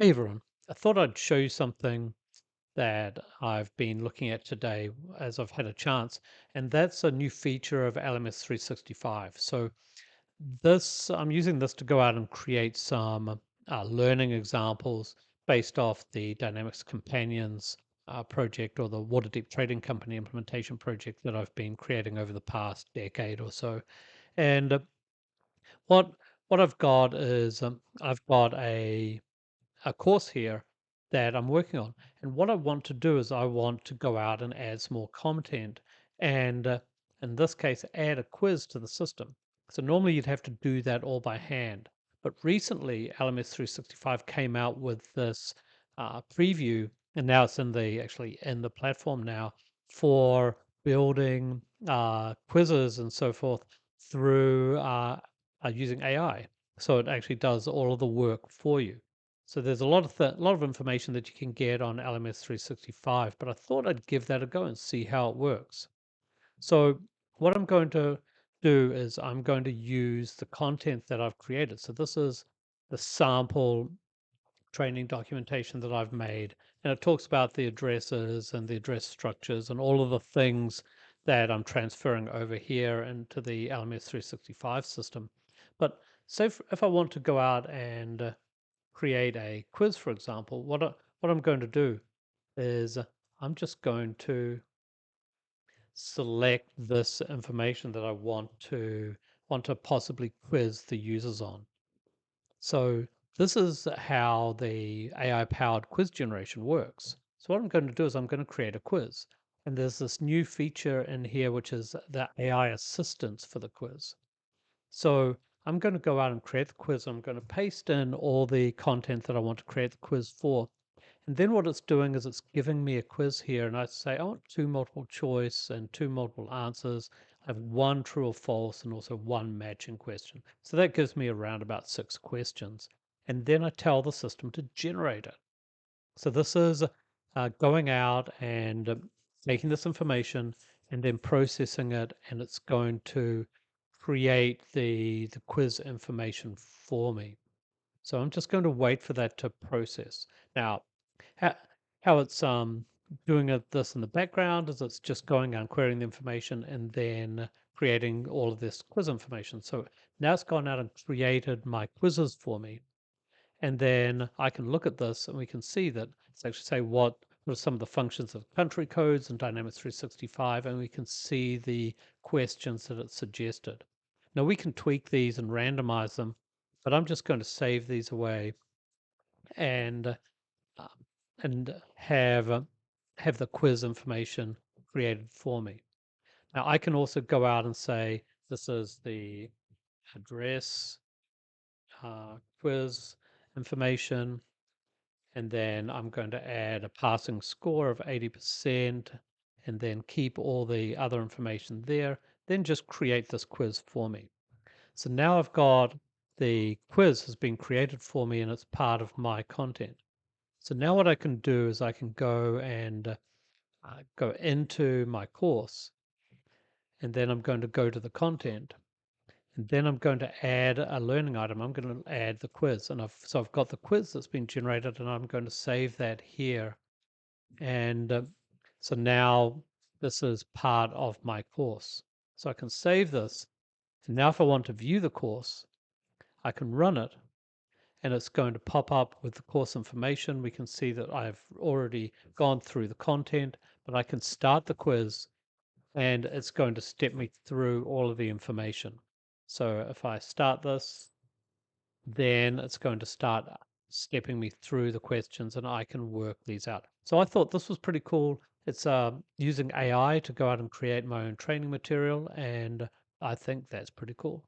Hey everyone, I thought I'd show you something that I've been looking at today as I've had a chance, and that's a new feature of LMS365. So I'm using this to go out and create some learning examples based off the Dynamics Companions project or the Water Deep Trading Company implementation project that I've been creating over the past decade or so. And what what I've got is I've got a course here that I'm working on. And what I want to do is I want to go out and add some more content and in this case, add a quiz to the system. So normally you'd have to do that all by hand. But recently, LMS 365 came out with this preview, and now it's actually in the platform now for building quizzes and so forth through using AI. So it actually does all of the work for you. So there's a lot of information that you can get on LMS 365, but I thought I'd give that a go and see how it works. So what I'm going to do is I'm going to use the content that I've created. So this is the sample training documentation that I've made, and it talks about the addresses and the address structures and all of the things that I'm transferring over here into the LMS 365 system. But say if I want to go out and create a quiz, for example, what I'm going to do is I'm just going to select this information that I want to possibly quiz the users on. So this is how the AI powered quiz generation works. So what I'm going to do is I'm going to create a quiz. And there's this new feature in here, which is the AI assistance for the quiz. So I'm going to go out and create the quiz. I'm going to paste in all the content that I want to create the quiz for. And then what it's doing is it's giving me a quiz here, and I say I want two multiple choice and two multiple answers. I have one true or false and also one matching question. So that gives me around about 6 questions. And then I tell the system to generate it. So this is going out and taking this information and then processing it, and it's going to create the quiz information for me. So I'm just going to wait for that to process. Now, how, how it's doing this in the background is it's just going and querying the information and then creating all of this quiz information. So now it's gone out and created my quizzes for me. And then I can look at this and we can see that it's actually say what are some of the functions of country codes and Dynamics 365, and we can see the questions that it suggested. Now we can tweak these and randomize them, but I'm just going to save these away and uh, and have the quiz information created for me. Now I can also go out and say this is the address quiz information, and then I'm going to add a passing score of 80% and then keep all the other information there, then just create this quiz for me. So now I've got the quiz has been created for me and it's part of my content. So now what I can do is I can go and go into my course, and then I'm going to go to the content, and then I'm going to add a learning item. I'm going to add the quiz, and I've got the quiz that's been generated, and I'm going to save that here. And so now this is part of my course. So I can save this. And now if I want to view the course, I can run it and it's going to pop up with the course information. We can see that I've already gone through the content, but I can start the quiz and it's going to step me through all of the information. So if I start this, then it's going to start stepping me through the questions and I can work these out. So I thought this was pretty cool. It's using AI to go out and create my own training material, and I think that's pretty cool.